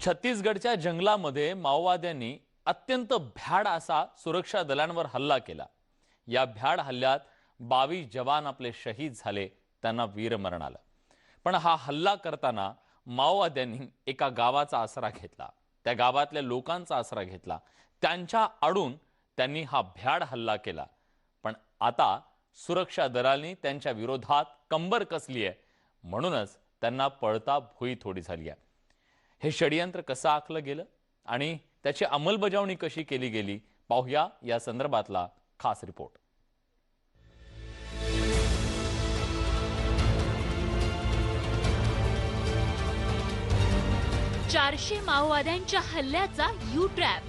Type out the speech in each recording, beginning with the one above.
छत्तीसगडच्या जंगलामध्ये माओवाद्यांनी अत्यंत भ्याड असा सुरक्षा दलांवर हल्ला केला। या भ्याड हल्ल्यात 22 जवान आपले शहीद झाले, त्यांना वीरमरण आलं। पण हा हल्ला करताना माओवाद्यांनी एका गावाचा आसरा घेतला, त्या गावातल्या लोकांचा आसरा घेतला, त्यांच्या आडून त्यांनी हा भ्याड हल्ला केला। पण आता सुरक्षा दलांनी त्यांच्या विरोधात कंबर कसली आहे, म्हणूनच त्यांना पळता भुई थोडी झाली आहे। हे षडयंत्र कसं आखलं गेलं आणि त्याची अंमलबजावणी कशी केली गेली, पाहूया या संदर्भातला खास रिपोर्ट। 400 माओवाद्यांच्या हल्ल्याचा यू ट्रॅप।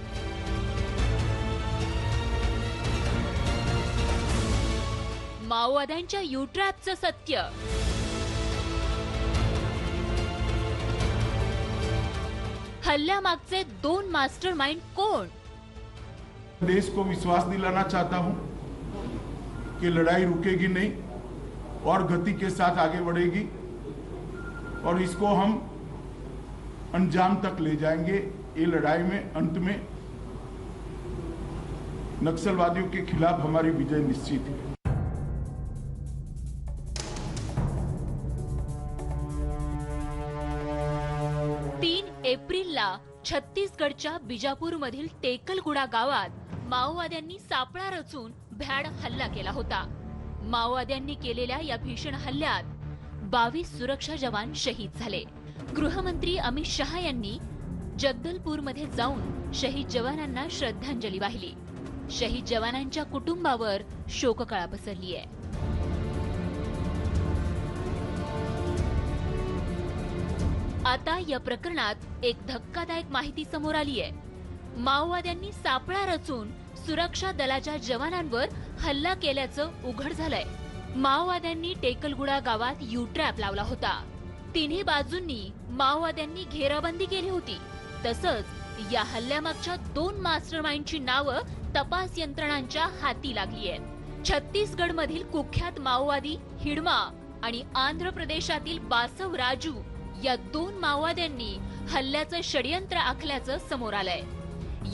माओवाद्यांच्या यू ट्रॅपचं सत्य। हल्ल्यामागचे 2 मास्टरमाइंड कोण? देश को विश्वास दिलाना चाहता हूं कि लड़ाई रुकेगी नहीं और गति के साथ आगे बढ़ेगी और इसको हम अंजाम तक ले जाएंगे। ये लड़ाई में अंत में नक्सलवादियों के खिलाफ हमारी विजय निश्चित है। एप्रिलला छत्तीसगडच्या बिजापूरमधील टेकलगुडा गावात माओवाद्यांनी सापळा रचून भ्याड हल्ला केला होता। माओवाद्यांनी केलेल्या या भीषण हल्ल्यात 22 सुरक्षा जवान शहीद झाले। गृहमंत्री अमित शहा यांनी जगदलपूरमध्ये जाऊन शहीद जवानांना श्रद्धांजली वाहिली। शहीद जवानांच्या कुटुंबावर शोककळा पसरली आहे। आता या प्रकरणात एक धक्कादायक माहिती समोर आली आहे। माओवाद्यांनी सापळा रचून सुरक्षा दलाच्या जवानांवर हल्ला केल्याचं उघड झालंय। माओवाद्यांनी टेकलगुडा गावात यू ट्रॅप लावला होता। तिन्ही बाजूंनी माओवाद्यांनी घेराबंदी केली होती। तसंच या हल्ल्यामागच्या 2 मास्टरमाइंडची नावं तपास यंत्रणांच्या हाती लागली आहेत। छत्तीसगडमधील कुख्यात माओवादी हिडमा आणि आंध्र प्रदेशातील बासव राजू या 2 माओवाद्यांनी हल्ल्याचं षडयंत्र आखल्याचं समोर आलंय।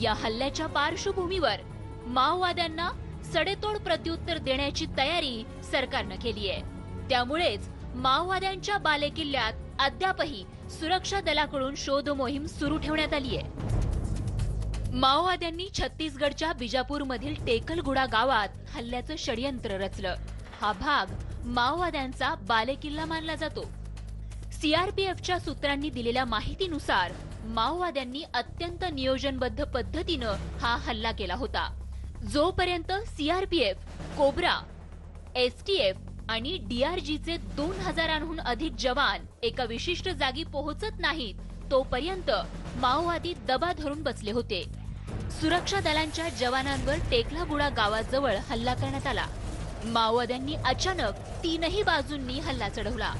या हल्ल्याच्या पार्श्वभूमीवर माओवाद्यांना सडेतोड प्रत्युत्तर देण्याची तयारी सरकारनं केली आहे। त्यामुळेच माओवाद्यांच्या बालेकिल्ल्यात अद्यापही सुरक्षा दलाकडून शोध मोहीम सुरू ठेवण्यात आली आहे। माओवाद्यांनी छत्तीसगडच्या बिजापूरमधील टेकलगुडा गावात हल्ल्याचं षडयंत्र रचलं। हा भाग माओवाद्यांचा बालेकिल्ला मानला जातो। सीआरपीएफच्या सूत्रांनी दिलेल्या माहितीनुसार माओवाद्यांनी अत्यंत नियोजनबद्ध पद्धतीनं हा हल्ला केला होता। जोपर्यंत सीआरपीएफ, कोब्रा, एसटीएफ आणि डीआरजीचे 2000हून अधिक जवान एका विशिष्ट जागी पोहोचत नाहीत, तोपर्यंत माओवादी दबा धरून बसले होते। सुरक्षा दलांच्या जवानांवर टेकलागुडा गावाजवळ हल्ला करण्यात आला। माओवाद्यांनी अचानक 3ही बाजूंनी हल्ला चढवला।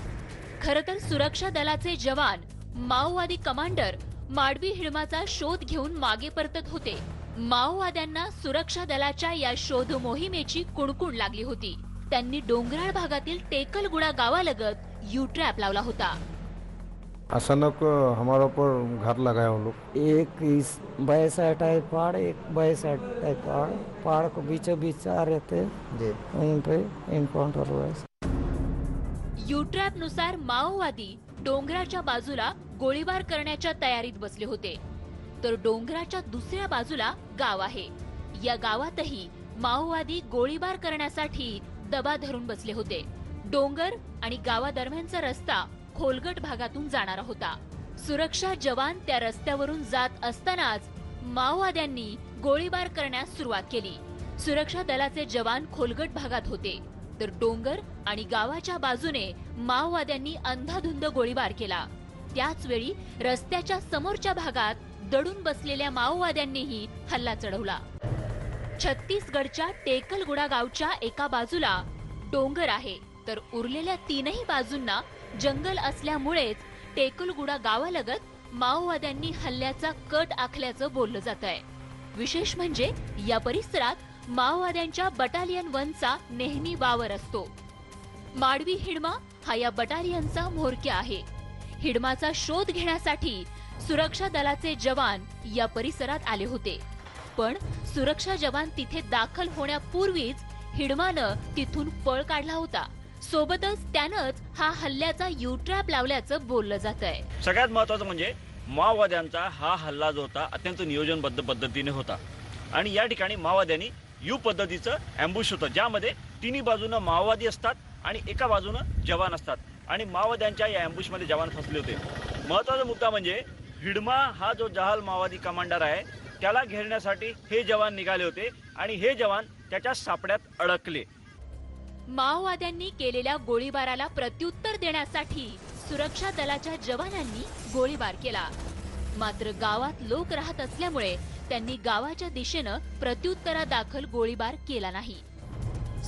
खरं तर सुरक्षा दलाचे जवान माओवादी कमांडर माडवी हिडमाचा शोध घेऊन मागे परतत होते। माओवाद्यांना सुरक्षा दलाच्या या शोध मोहिमेची कुणकुण लागली होती। त्यांनी डोंगराळ भागातील टेकलगुडा गावालगत यू ट्रॅप लावला होता। अचानक हमारे ऊपर घर लगाया वो लोग। एक इस बाएं साइड है पहाड़, एक बाएं साइड है पहाड़। पहाड़ को बीचों बीच आ रहे थे, वहीं पे एनकाउंटर हुआ। यू ट्रॅप नुसार माओवादी डोंगराच्या बाजूला गोळीबार करण्याच्या तयारीत बसले होते, तर डोंगराच्या दुसऱ्या बाजूला गाव आहे। या गावातही माओवादी गोळीबार करण्यासाठी दबा धरून बसले होते। डोंगर आणि गावादरम्यानचा रस्ता खोलगट भागातून जाणारा होता। सुरक्षा जवान त्या रस्त्यावरून जात असतानाच माओवाद्यांनी गोळीबार करण्यास सुरुवात केली। सुरक्षा दलाचे जवान खोलगट भागात होते, तर डोंगर आणि गावाच्या बाजूने माओवाद्यांनी अंधाधुंद गोळीबार केला। त्याच वेळी रस्त्याच्या समोरच्या भागात दडून बसलेल्या माओवाद्यांनीही हल्ला चढवला। छत्तीसगडच्या टेकलगुडा गावच्या एका बाजूला डोंगर आहे, तर उरलेल्या 3ही बाजूंना जंगल असल्यामुळेच टेकलगुडा गावालगत माओवाद्यांनी हल्ल्याचा कट आखल्याचं बोललं जातंय। विशेष म्हणजे या परिसरात माओवाद्यांच्या बटालियन 1चा नेहमी वावर असतो। माडवी हिडमा हा या बटालियनचा म्होरक्या आहे। हिडमाचा शोध घेण्यासाठी सुरक्षा दलाचे जवान या परिसरात आले होते, पण सुरक्षा जवान तिथे दाखल होण्यापूर्वीच हिडमानं तिथून पळ काढला होता. सोबतच त्यानंच हा हल्ल्याचा यू-ट्रॅप लावल्याचं बोललं जातंय. सगळ्यात महत्त्वाचं म्हणजे माओवाद्यांचा हा हल्ला जो होता अत्यंत नियोजनबद्ध पद्धतीने होता आणि या ठिकाणी माओवाद्यांनी यू पद्धतीचं अँबुश होतं, ज्यामध्ये तिन्ही बाजूनं माओवादी असतात आणि एका बाजूनं जवान असतात आणि माओवाद्यांच्या या अँबुशमध्ये जवान फसले होते. महत्त्वाचा मुद्दा म्हणजे हिडमा हा जो जहाल माओवादी कमांडर आहे त्याला घेरण्यासाठी हे जवान निघाले होते आणि हे जवान त्याच्या सापड्यात अडकले. माओवाद्यांनी केलेल्या गोळीबाराला प्रत्युत्तर देण्यासाठी सुरक्षा दलाच्या जवानांनी गोळीबार केला. मात्र गावात लोक राहत असल्यामुळे त्यांनी गावाच्या दिशेनं प्रत्युत्तरादाखल गोळीबार केला नाही.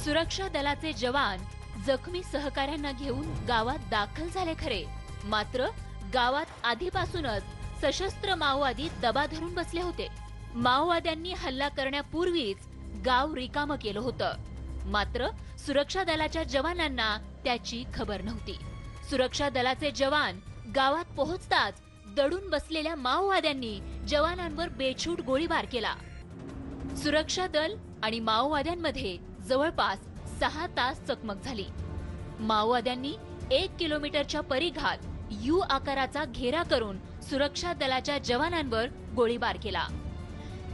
सुरक्षा दलाचे जवान जखमी सहकाऱ्यांना घेऊन गावात दाखल झाले खरे, मात्र गावात आधीपासूनच सशस्त्र माओवादी दबा धरून बसले होते. माओवाद्यांनी हल्ला करण्यापूर्वीच गाव रिकामं केलं होतं, मात्र सुरक्षा दलाच्या जवानांना त्याची खबर नव्हती. सुरक्षा दलाचे जवान गावात पोहोचताच दडून बसलेल्या माओवाद्यांनी जवानांवर बेछूट गोळीबार केला. सुरक्षा दल आणि माओवाद्यांमध्ये जवळपास 6 तास चकमक झाली. माओवाद्यांनी 1 किलोमीटरच्या परिघात यू आकाराचा घेरा करून सुरक्षा दलाच्या जवानांवर गोळीबार केला.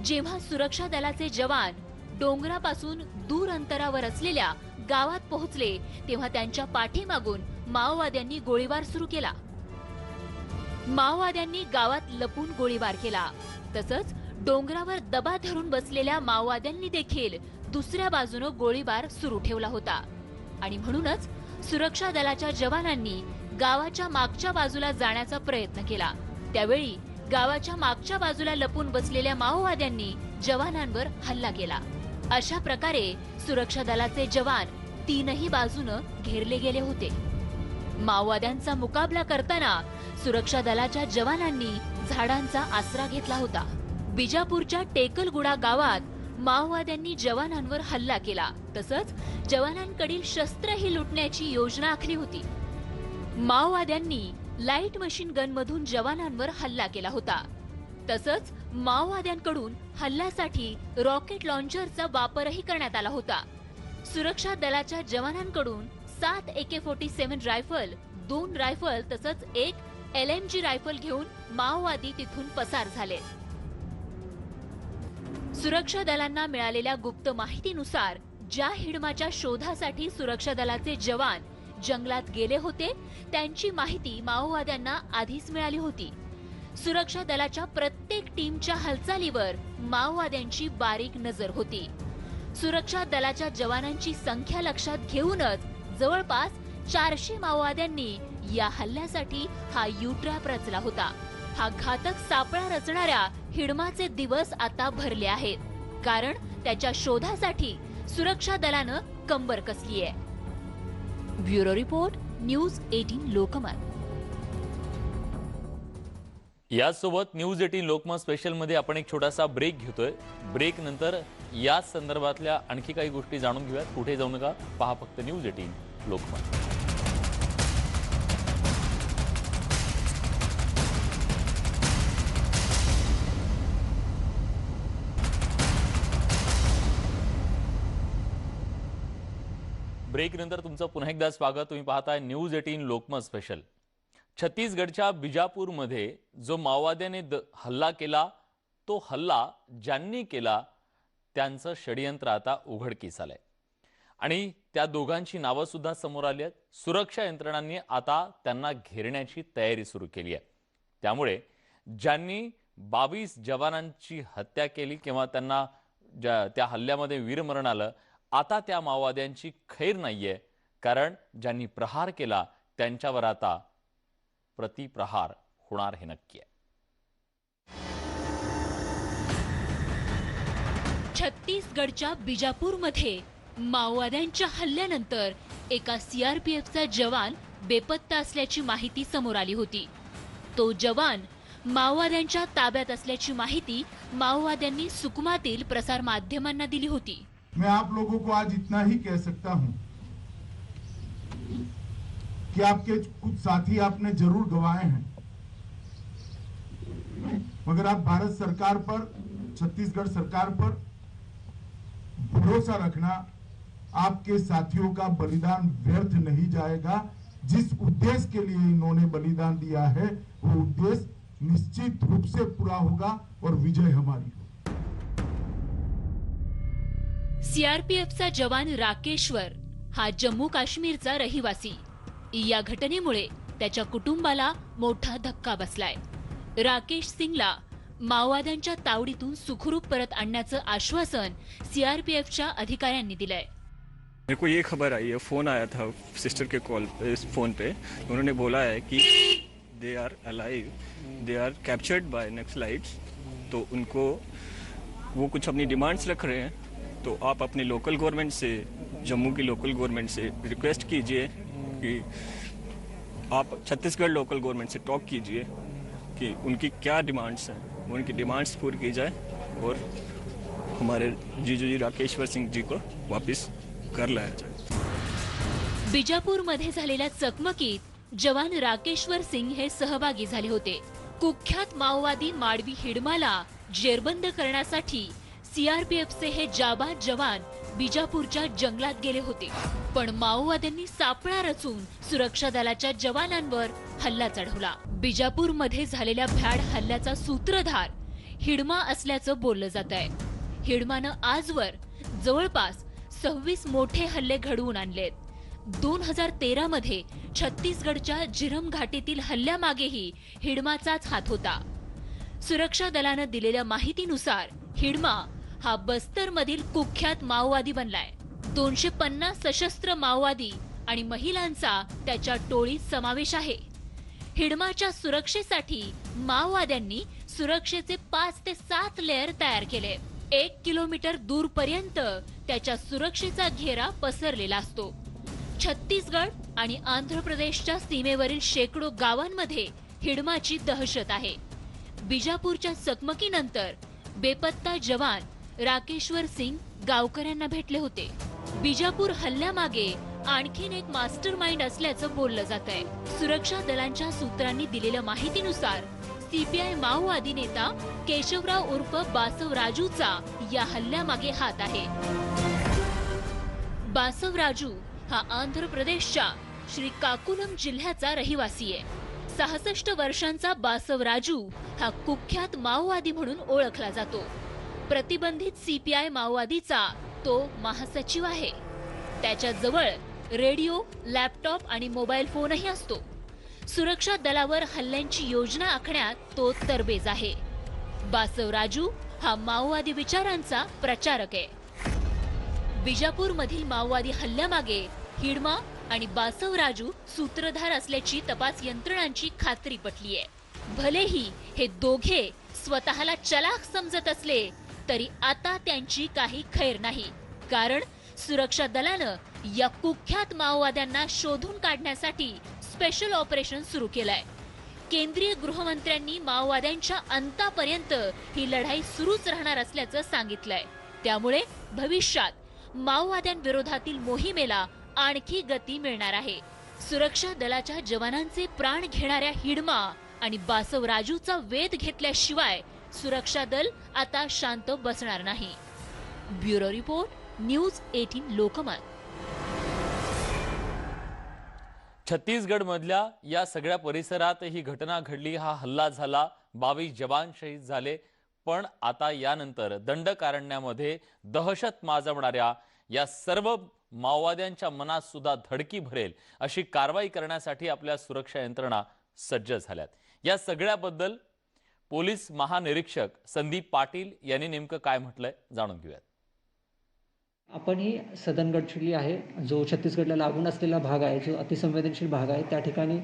जेव्हा सुरक्षा दलाचे जवान डोंगरापासून दूर अंतरावर असलेल्या गावात पोहोचले तेव्हा त्यांच्या पाठीमागून माओवाद्यांनी गोळीबार सुरू केला. माओवाद्यांनी गावात लपून गोळीबार केला. तसंच डोंगरावर दबा धरून बसलेल्या माओवाद्यांनी देखील दुसऱ्या बाजूनं गोळीबार सुरू ठेवला होता आणि म्हणूनच सुरक्षा दलाच्या जवानांनी गावाच्या मागच्या बाजूला जाण्याचा प्रयत्न केला. त्यावेळी गावाच्या मागच्या बाजूला लपून बसलेल्या माओवाद्यांनी जवानांवर हल्ला केला. अशा प्रकारे सुरक्षा दलाचे जवान तीनही बाजूनं घेरले गेले होते. माओवाद्यांचा मुकाबला करताना सुरक्षा दलाच्या जवानांनी झाडांचा आसरा घेतला होता. बिजापूरच्या टेकलगुडा गावात माओवाद्यांनी जवानांवर हल्ला केला. तसंच जवानांकडील शस्त्रही लुटण्याची योजना आखली होती. माओवाद्यांनी लाईट मशीन गन मधून जवानांवर हल्ला केला होता. तसंच माओवाद्यांकडून हल्ल्यासाठी रॉकेट लॉन्चरचा वापरही करण्यात आला होता. सुरक्षा दलाच्या जवानांकडून 7 AK-47 रायफल, 2 रायफल तसंच 1 LMG रायफल घेऊन माओवादी तिथून पसार झाले. सुरक्षा दलांना मिळालेल्या गुप्त माहितीनुसार ज्या हिडमाच्या शोधासाठी सुरक्षा दलाचे जवान जंगलात गेले होते त्यांची माहिती माओवाद्यांना आधीच मिळाली होती. सुरक्षा दलाच्या प्रत्येक टीमच्या हालचालीवर माओवाद्यांची बारीक नजर होती. सुरक्षा दलाच्या जवानांची संख्या लक्षात घेऊनच जवळपास 400 माओवाद्यांनी या हल्ल्यासाठी हा यू-ट्रॅप रचला होता. हा घातक सापळा रचणाऱ्या हिडमाचे दिवस आता भरले आहेत, कारण त्याच्या शोधासाठी सुरक्षा दलानं कंबर कसली आहे. Bureau report, news 18 Lokmat. यासोबत न्यूज 18 लोकमत स्पेशल मध्ये आपण एक छोटासा ब्रेक घेतोय. ब्रेक नंतर या संदर्भातल्या आणखी काही गोष्टी जाणून घेऊयात. कुठे जाऊ नका, पहा फक्त न्यूज 18 लोकमत. ब्रेक नंतर तुमचं पुन्हा एकदा स्वागत. तुम्ही पाहताय न्यूज 18 लोकमत स्पेशल. छत्तीसगडच्या बिजापूरमध्ये जो माओवाद्याने हल्ला केला, तो हल्ला ज्यांनी केला त्यांचं षडयंत्र आता उघडकीस आलंय आणि त्या दोघांची नावं सुद्धा समोर आली आहेत. सुरक्षा यंत्रणांनी आता त्यांना घेरण्याची तयारी सुरू केली आहे. त्यामुळे ज्यांनी 22 जवानांची हत्या केली किंवा त्यांना त्या हल्ल्यामध्ये वीरमरण आलं, आता त्या माओवाद्यांची खैर नाहीये, कारण ज्यांनी प्रहार केला त्यांच्यावर आता प्रतिप्रहार होणार हे नक्की आहे. छत्तीसगडच्या बिजापूरमध्ये माओवाद्यांच्या हल्ल्यानंतर एका CRPFचा जवान बेपत्ता असल्याची माहिती समोर आली होती. तो जवान माओवाद्यांच्या ताब्यात असल्याची माहिती माओवाद्यांनी सुकमातील प्रसार माध्यमांना दिली होती. मैं आप लोगों को आज इतना ही कह सकता हूं कि आपके कुछ साथी आपने जरूर गंवाए हैं, मगर आप भारत सरकार पर, छत्तीसगढ़ सरकार पर भरोसा रखना, आपके साथियों का बलिदान व्यर्थ नहीं जाएगा। जिस उद्देश्य के लिए इन्होंने बलिदान दिया है वो उद्देश्य निश्चित रूप से पूरा होगा और विजय हमारी। सीआरपीएफचा जवान राकेश्वर हा जम्मू काश्मीरचा रहिवासी। या घटनेमुळे त्याच्या कुटुंबाला मोठा धक्का बसलाय। राकेश सिंगला माओवाद्यांच्या तावडीतून सुखरूप परत आणण्याचं आश्वासन सीआरपीएफच्या अधिकाऱ्यांनी दिलंय। मेरे को ये खबर आई है, फोन आया था सिस्टर के कॉल पे, फोन पे उन्होंने बोला है कि they are alive, they are captured by Naxalites. तो उनको वो कुछ अपनी डिमांड्स रख रहे हैं, तो आप अपने लोकल गवर्नमेंट से, जम्मू की लोकल गवर्नमेंट से रिक्वेस्ट कीजिए कि आप छत्तीसगढ़ लोकल गवर्नमेंट से टॉक कीजिए कि उनकी क्या डिमांड्स हैं, उनकी डिमांड्स पूरी की जाए और हमारे जीजू जी राकेश्वर सिंह जी को वापस कर लाया जाए। बिजापूरमध्ये झालेल्या चकमकीत जवान राकेश्वर सिंग हे सहभागी झाले होते। कुख्यात माओवादी माडवी हिडमाला जेरबंद करण्यासाठी सीआरपीएफचे हे जाबाज जवान बिजापूरच्या जंगलात गेले होते, पण माओवाद्यांनी सापळा रचून सुरक्षा दलाच्या जवानांवर हल्ला चढवला। बिजापूरमध्ये झालेल्या भ्याड हल्ल्याचा सूत्रधार हिडमा असल्याचं बोललं जात आहे। हिडमानं आजवर जवळपास 26 मोठे हल्ले घडवून आणलेत। 2013 मध्ये छत्तीसगडच्या झिरम घाटीतील हल्ल्यामागेही हिडमाचाच हात होता। सुरक्षा दलानं दिलेल्या माहितीनुसार हिडमा हा बस्तरमधील कुख्यात माओवादी बनलाय। 250 सशस्त्र माओवादी आणि महिलांचा त्याच्या टोळीत समावेश आहे। हिडमाच्या सुरक्षेसाठी माओवाद्यांनी सुरक्षेचे 5 ते 7 लेअर तयार केले। 1 किलोमीटर दूरपर्यंत त्याच्या सुरक्षेचा घेरा पसरलेला असतो। छत्तीसगड आणि आंध्र प्रदेशच्या सीमेवरील शेकडो गावांमध्ये हिडमाची दहशत आहे। बिजापूरच्या चकमकीनंतर बेपत्ता जवान राकेश्वर सिंग गावकऱ्यांना भेटले होते। बिजापूर हल्ल्यामागे आणखीन एक मास्टर माइंड असल्याचं बोललं जात आहे। सुरक्षा दलांच्या सूत्रांनी दिलेल्या माहितीनुसार सीपीआय माओवादी नेता केशवराव उर्फ बासवराजूचा या हल्ल्यामागे हात आहे। बासवराजू हा आंध्र प्रदेशच्या श्रीकाकुलम जिल्ह्याचा रहिवासी आहे। 66 वर्षांचा बासवराजू हा कुख्यात माओवादी म्हणून ओळखला जातो। प्रतिबंधित सीपीआय माओवादीचा तो महासचिव आहे। त्याच्या जवळ रेडिओ, लॅपटॉप आणि मोबाईल फोनही असतो। सुरक्षा दलावर हल्ल्यांची योजना आखण्यात तो तरबेज आहे। बासवराजू हा माओवादी विचारांचा प्रचारक आहे। बिजापूरमधील माओवादी हल्ल्यामागे हिडमा आणि बासवराजू सूत्रधार असल्याची तपास यंत्रणांची खात्री पटली आहे। भलेही हे दोघे स्वतःला चलाख समजत असले तरी आता त्यांची काही खैर नाही, कारण सुरक्षा दलानं या कुख्यात माओवाद्यांना शोधून काढण्यासाठी स्पेशल ऑपरेशन सुरू केलंय। केंद्रीय गृहमंत्र्यांनी माओवाद्यांच्या अंतापर्यंत ही लढाई सुरूच राहणार असल्याचं सांगितलंय। त्यामुळे भविष्यात माओवाद्यांविरोधातील मोहिमेला आणखी गती मिळणार आहे। सुरक्षा दलाच्या जवानांचे प्राण घेणाऱ्या हिडमा आणि बासवराजूचा वेध घेतल्याशिवाय सुरक्षा दल आता शांत बसणार नाही। Bureau report, news 18 Lokmat. Chhattisgarh मधल्या या सगळ्या परिसरात ही घटना घडली, हा हल्ला झाला, 22 जवान शहीद झाले। पण आता यानंतर दंडकारण्यामध्ये दहशत माजवणाऱ्या या सर्व माओवाद्यांच्या मनात सुद्धा धडकी भरेल अशी कारवाई करण्यासाठी आपल्या सुरक्षा यंत्रणा सज्ज झाल्यात। या सगळ्याबद्दल पोलीस महानिरीक्षक संदीप पाटील यांनी नेमकं काय म्हटलंय जाणून घेऊयात। आपण ही सदन गडचिरोली आहे, जो छत्तीसगडला लागून असलेला भाग आहे, जो अतिसंवेदनशील भाग आहे, त्या ठिकाणी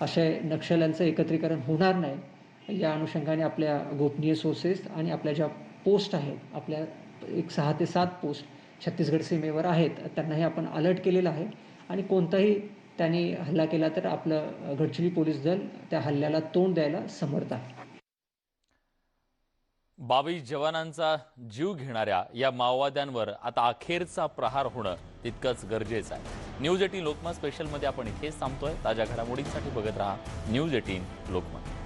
अशा नक्षल्यांचं एकत्रीकरण होणार नाही या अनुषंगाने आपल्या गोपनीय सोर्सेस आणि आपल्या ज्या पोस्ट आहेत, आपल्या एक 6 ते 7 पोस्ट छत्तीसगड सीमेवर आहेत, त्यांनाही आपण अलर्ट केलेला आहे आणि कोणताही त्यांनी हल्ला केला तर आपलं गडचिरोली पोलीस दल त्या हल्ल्याला तोंड द्यायला समर्थ आहे। 22 जवानांचा जीव घेणाऱ्या या माओवाद्यांवर आता अखेरचा प्रहार होणं तितकंच गरजेचं आहे। न्यूज 18 लोकमत स्पेशल मध्ये आपण इथेच थांबतोय। ताज्या घडामोडींसाठी बघत राहा न्यूज 18 लोकमत।